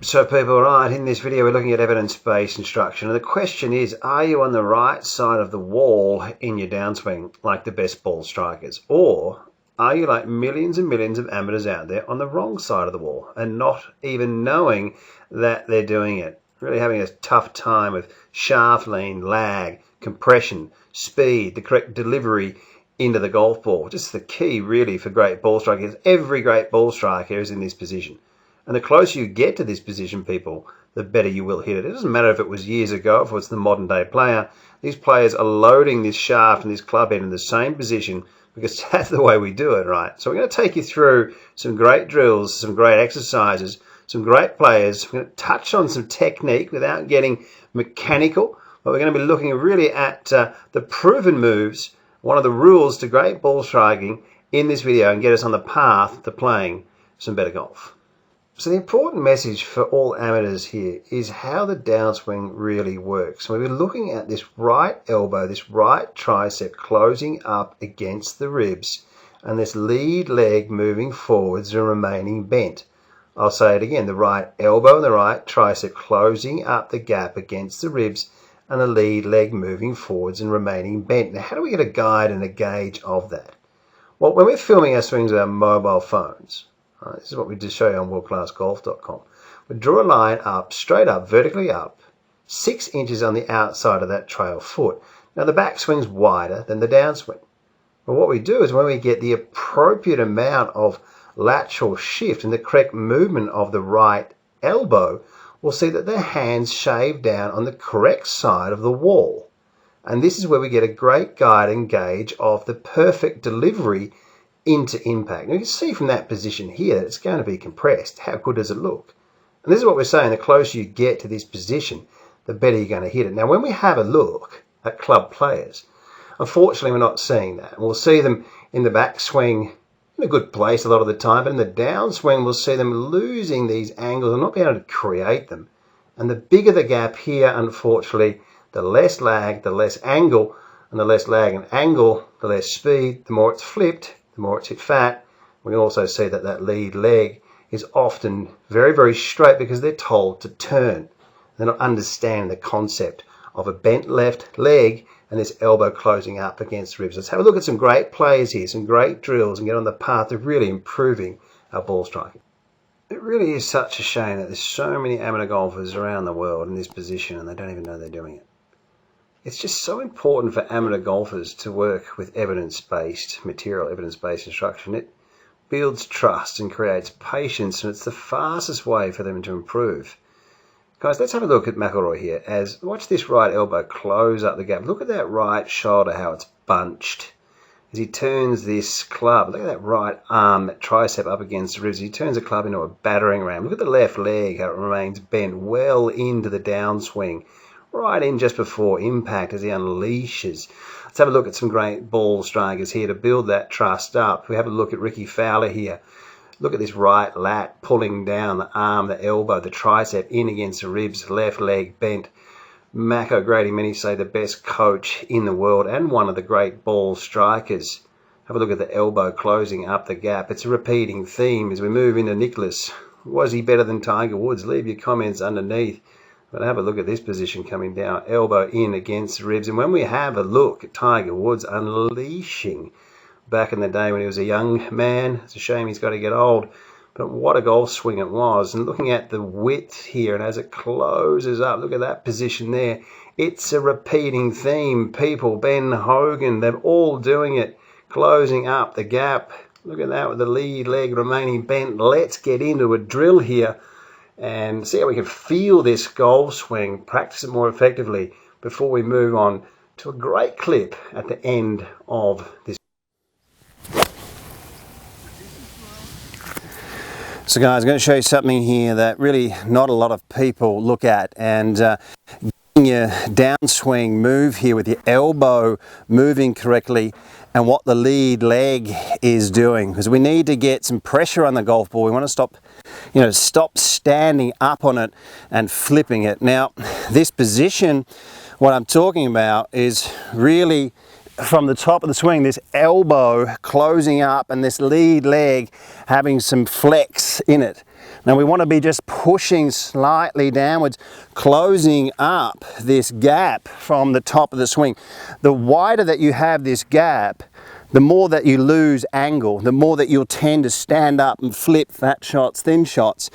So people, right, in this video we're looking at evidence-based instruction, and the question is, are you on the right side of the wall in your downswing like the best ball strikers, or are you like millions and millions of amateurs out there on the wrong side of the wall and not even knowing that they're doing it, really having a tough time with shaft lean, lag, compression, speed, the correct delivery into the golf ball? Just the key really for great ball strikers. Every great ball striker is in this position. And the closer you get to this position, people, the better you will hit it. It doesn't matter if it was years ago, if it's the modern day player. These players are loading this shaft and this club head in the same position because that's the way we do it, right? So we're going to take you through some great drills, some great exercises, some great players. We're going to touch on some technique without getting mechanical, but we're going to be looking really at the proven moves, one of the rules to great ball striking in this video, and get us on the path to playing some better golf. So the important message for all amateurs here is how the downswing really works. So we're looking at this right elbow, this right tricep closing up against the ribs, and this lead leg moving forwards and remaining bent. I'll say it again, the right elbow and the right tricep closing up the gap against the ribs, and the lead leg moving forwards and remaining bent. Now, how do we get a guide and a gauge of that? Well, when we're filming our swings with our mobile phones, this is what we just show you on WorldClassGolf.com. We draw a line up, straight up, vertically up, 6 inches on the outside of that trail foot. Now the backswing's wider than the downswing. But what we do is when we get the appropriate amount of lateral shift and the correct movement of the right elbow, we'll see that the hands shave down on the correct side of the wall. And this is where we get a great guide and gauge of the perfect delivery into impact. Now you can see from that position here that it's going to be compressed. How good does it look? And this is what we're saying, the closer you get to this position, the better you're going to hit it. Now when we have a look at club players, unfortunately we're not seeing that. We'll see them in the backswing in a good place a lot of the time, but in the downswing we'll see them losing these angles and not being able to create them. And the bigger the gap here, unfortunately, the less lag, the less angle, and the less lag and angle, the less speed, the more it's flipped, the more it's hit fat. We can also see that that lead leg is often very, very straight because they're told to turn. They're not understanding the concept of a bent left leg and this elbow closing up against the ribs. Let's have a look at some great players here, some great drills, and get on the path of really improving our ball striking. It really is such a shame that there's so many amateur golfers around the world in this position and they don't even know they're doing it. It's just so important for amateur golfers to work with evidence-based material, evidence-based instruction. It builds trust and creates patience, and it's the fastest way for them to improve. Guys, let's have a look at McIlroy here. Watch this right elbow close up the gap. Look at that right shoulder, how it's bunched. As he turns this club, look at that right arm, that tricep up against the ribs. He turns the club into a battering ram. Look at the left leg, how it remains bent well into the downswing, right in just before impact as he unleashes. Let's have a look at some great ball strikers here to build that trust up. We have a look at Ricky Fowler here. Look at this right lat pulling down the arm, the elbow, the tricep in against the ribs, left leg bent. Mac O'Grady, many say the best coach in the world and one of the great ball strikers. Have a look at the elbow closing up the gap. It's a repeating theme as we move into Nicholas. Was he better than Tiger Woods? Leave your comments underneath. But have a look at this position coming down, elbow in against the ribs. And when we have a look at Tiger Woods unleashing back in the day when he was a young man, it's a shame he's got to get old, but what a golf swing it was. And looking at the width here and as it closes up, look at that position there. It's a repeating theme. People, Ben Hogan, they're all doing it, closing up the gap. Look at that with the lead leg remaining bent. Let's get into a drill here and see how we can feel this golf swing, practice it more effectively before we move on to a great clip at the end of this. So guys, I'm going to show you something here that really not a lot of people look at, and getting your downswing move here with your elbow moving correctly and what the lead leg is doing, because we need to get some pressure on the golf ball. We want to stop standing up on it and flipping it. Now this position, what I'm talking about is really from the top of the swing, this elbow closing up and this lead leg having some flex in it. Now we want to be just pushing slightly downwards, closing up this gap from the top of the swing. The wider that you have this gap, the more that you lose angle, the more that you'll tend to stand up and flip fat shots, thin shots.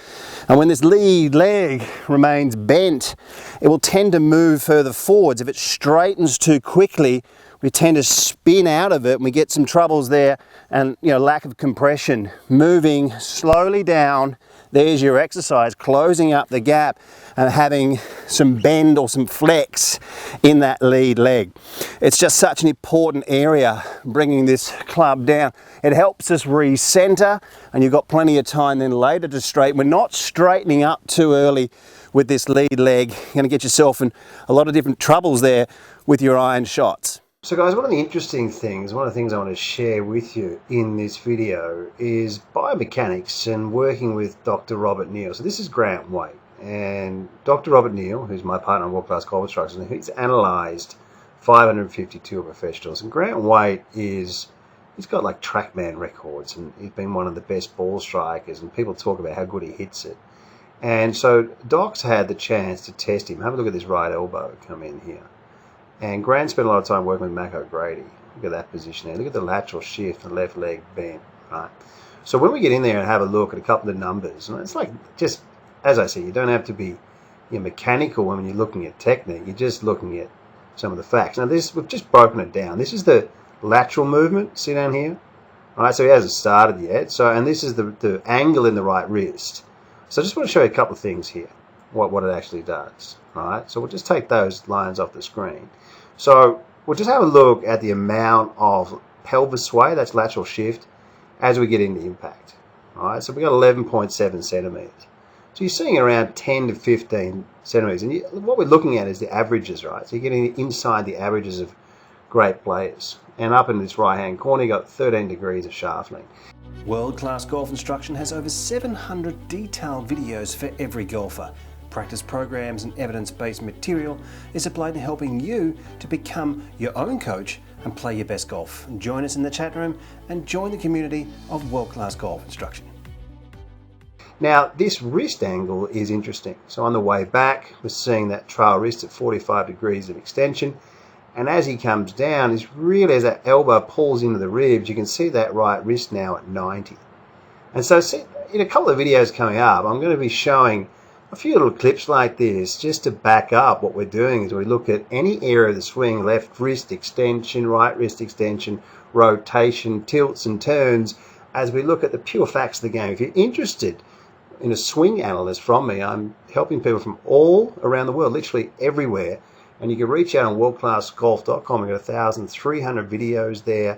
And when this lead leg remains bent, it will tend to move further forwards. If it straightens too quickly, we tend to spin out of it and we get some troubles there, and lack of compression. Moving slowly down, there's your exercise, closing up the gap and having some bend or some flex in that lead leg. It's just such an important area, bringing this club down. It helps us recenter, and you've got plenty of time then later to straighten. We're not straightening up too early with this lead leg. You're going to get yourself in a lot of different troubles there with your iron shots. So guys, one of the interesting things, one of the things I want to share with you in this video is biomechanics and working with Dr. Robert Neal. So this is Grant Waite, and Dr. Robert Neal, who's my partner on World Class Golf Instructors, he's analysed 552 professionals. And Grant Waite he's got like TrackMan records, and he's been one of the best ball strikers, and people talk about how good he hits it. And so Doc's had the chance to test him. Have a look at this right elbow come in here. And Grant spent a lot of time working with Mac O'Grady. Look at that position there. Look at the lateral shift, the left leg bent, right? So when we get in there and have a look at a couple of numbers, and it's like, just as I say, you don't have to be mechanical when you're looking at technique. You're just looking at some of the facts. Now we've just broken it down. This is the lateral movement. See down here? All right, so he hasn't started yet. And this is the angle in the right wrist. So I just want to show you a couple of things here, what it actually does. All right, so we'll just take those lines off the screen. So we'll just have a look at the amount of pelvis sway, that's lateral shift, as we get into impact. All right, so we've got 11.7 centimeters. So you're seeing around 10 to 15 centimeters. And what we're looking at is the averages, right? So you're getting inside the averages of great players. And up in this right-hand corner, you've got 13 degrees of shaft length. World Class Golf Instruction has over 700 detailed videos for every golfer. Practice programs and evidence-based material is applied to helping you to become your own coach and play your best golf. Join us in the chat room and join the community of World Class Golf Instruction. Now, this wrist angle is interesting. So on the way back, we're seeing that trail wrist at 45 degrees of extension. And as he comes down, it's really as that elbow pulls into the ribs, you can see that right wrist now at 90. And so in a couple of videos coming up, I'm going to be showing a few little clips like this just to back up what we're doing as we look at any area of the swing, left wrist extension, right wrist extension, rotation, tilts and turns, as we look at the pure facts of the game. If you're interested in a swing analyst from me, I'm helping people from all around the world, literally everywhere. And you can reach out on worldclassgolf.com. We've got 1,300 videos there.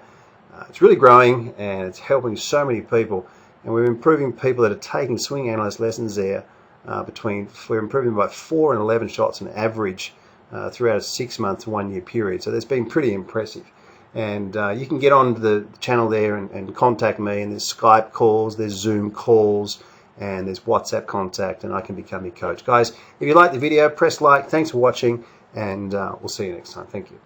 It's really growing, and it's helping so many people. And we're improving people that are taking swing analyst lessons there. We're improving by 4 and 11 shots on average throughout a 6-month to 1 year period. So that's been pretty impressive. And you can get on the channel there and contact me. And there's Skype calls, there's Zoom calls, and there's WhatsApp contact, and I can become your coach. Guys, if you like the video, press like. Thanks for watching, and we'll see you next time. Thank you.